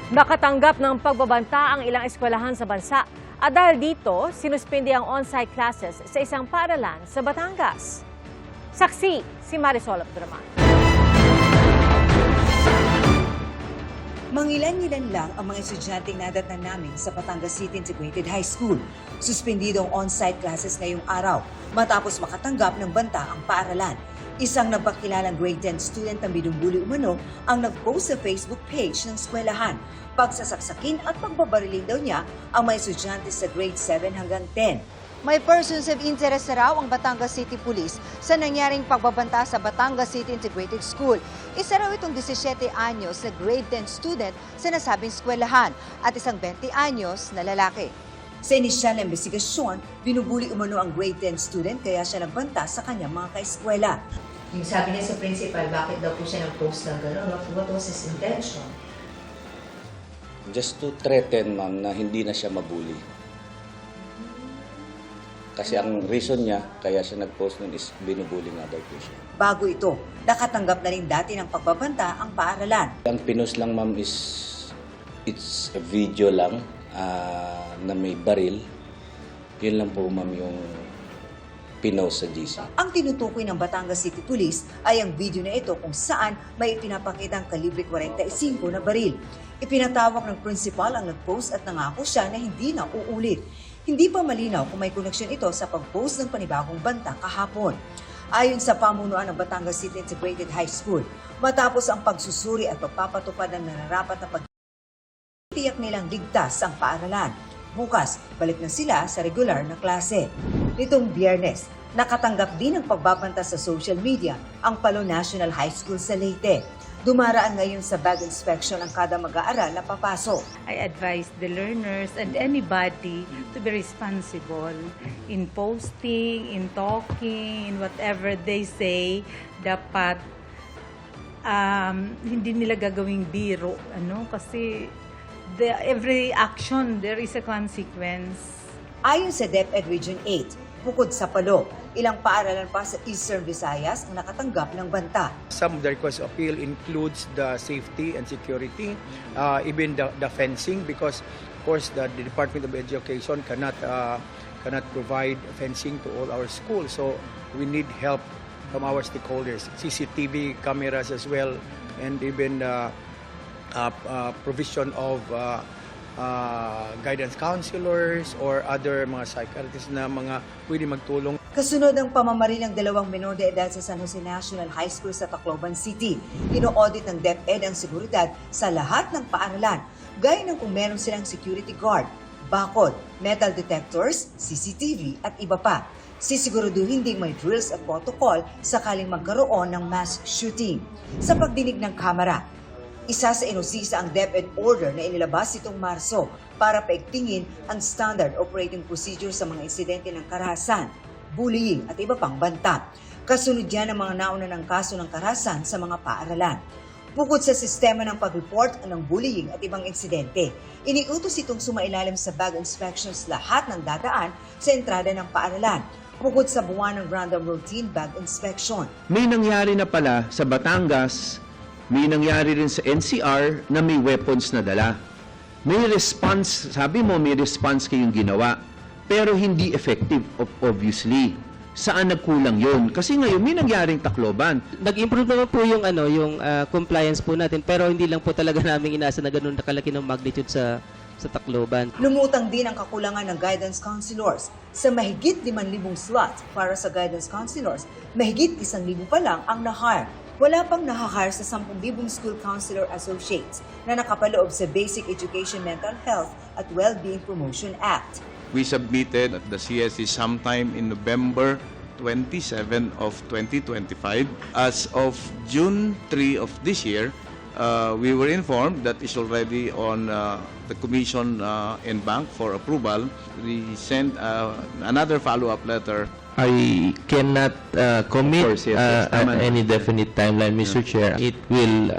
Nakatanggap ng pagbabanta ang ilang eskwelahan sa bansa at dahil dito, sinuspindi ang on-site classes sa isang paaralan sa Batangas. Saksi si Marisol Abdurrahman. Mangilan-ngilan lang ang mga estudyanteng nadatnan namin sa Batangas City Integrated High School. Suspendido ang on-site classes ngayong araw matapos makatanggap ng banta ang paaralan. Isang nagpakilalang grade 10 student na binumbuli umano ang nag-post sa Facebook page ng eskwelahan. Pagsasaksakin at pagbabarilin daw niya ang mga estudyante sa grade 7 hanggang 10. May persons of interest raw ang Batangas City Police sa nangyaring pagbabanta sa Batangas City Integrated School. Isa raw itong 17 anyos na grade 10 student sa nasabing eskwelahan at isang 20 anyos na lalaki. Sa inisyal na investigasyon, binubuli umano ang grade 10 student kaya siya nagbanta sa kanyang mga kaeskwela. Yung sabi niya sa principal, bakit daw po siya nag-post ng gano'n? What was his intention? Just to threaten, ma'am, na hindi na siya mabuli. Kasi ang reason niya, kaya siya nag-post nun is binubuli nga daw po siya. Bago ito, nakatanggap na rin dati ng pagbabanta ang paaralan. Ang pinost lang, ma'am, is it's a video lang na may baril. Yun lang po, ma'am, yung pinost sa GC. Ang tinutukoy ng Batangas City Police ay ang video na ito kung saan may ipinapakita ang kalibre 45 na baril. Ipinatawag ng principal ang nag-post at nangako siya na hindi na uulit. Hindi pa malinaw kung may koneksyon ito sa pag-post ng panibagong banta kahapon. Ayon sa pamunuan ng Batangas City Integrated High School, matapos ang pagsusuri at pagpapatupad ng nararapat na tiyak nilang ligtas ang paaralan. Bukas, balik na sila sa regular na klase. Nitong Biyernes, nakatanggap din ng pagbabanta sa social media ang Palo National High School sa Leyte. Dumaraan ngayon sa bag inspection ang kada mag-aaral na papasok. I advise the learners and anybody to be responsible in posting, in talking, in whatever they say. Dapat hindi nila gagawing biro, kasi every action there is a consequence. Ayon sa DepEd Region 8, bukod sa Palo, ilang paaralan pa sa Eastern Visayas ang nakatanggap ng banta. Some of the request appeal includes the safety and security, even the fencing, because of course the Department of Education cannot provide fencing to all our schools. So we need help from our stakeholders, CCTV cameras as well, and even provision of guidance counselors or other mga psychiatrists na mga pwede magtulong. Kasunod ang pamamaril ng dalawang menor de edad sa San Jose National High School sa Tacloban City. Ino-audit ng DepEd ang seguridad sa lahat ng paaralan, gaya ng kung meron silang security guard, bakod, metal detectors, CCTV at iba pa. Sisiguraduhin ding may drills at protocol sakaling magkaroon ng mass shooting. Sa pagdinig ng kamera, isa sa inusisa ang DepEd order na inilabas itong Marso para paigtingin ang standard operating procedure sa mga insidente ng karahasan, bullying at iba pang banta. Kasunod yan ang mga nauna ng kaso ng karahasan sa mga paaralan. Bukod sa sistema ng pag-report ng bullying at ibang insidente, iniutos itong sumailalim sa bag inspections lahat ng dadaan sa entrada ng paaralan, bukod sa buwan ng random routine bag inspection. May nangyari na pala sa Batangas. May nangyari rin sa NCR na may weapons na dala. May response, sabi mo may response kayong ginawa, pero hindi effective, obviously. Saan nagkulang yun? Kasi ngayon may nangyaring Tacloban. Nag-improve naman po yung compliance po natin, pero hindi lang po talaga namin inasa na ganun nakalaki ng magnitude sa Tacloban. Lumutang din ang kakulangan ng guidance counselors. Sa mahigit 5,000 slots para sa guidance counselors, mahigit 1,000 pa lang ang na-hire. Wala pang nahahire sa 10,000 school counselor associates na nakapaloob sa Basic Education Mental Health at Wellbeing Promotion Act. We submitted at the CSE sometime in November 27 of 2025. As of June 3 of this year, we were informed that it's already on the commission in bank for approval. We sent another follow-up letter. I cannot commit Of course, yes, tama na. any definite timeline, Mr. Chair. It will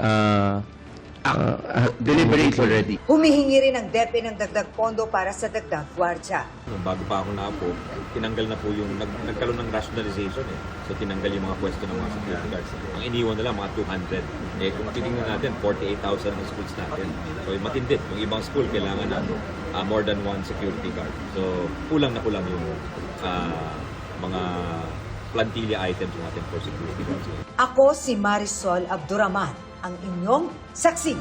deliberate already. Humihingi rin ang DepEd ng dagdag pondo para sa dagdag gwardya. Bago pa ako naapo, tinanggal na po yung, nagkaroon ng rationalization eh. So tinanggal yung mga pwesto ng mga security guards. Ang iniwan nila mga 200. Eh kung titingnan natin, 48,000 ang schools natin. So matindi. Yung ibang school, kailangan na more than one security guard. So kulang na kulang yung mga plantilla items natin for security guards. Ako si Marisol Abduraman, ang inyong saksi.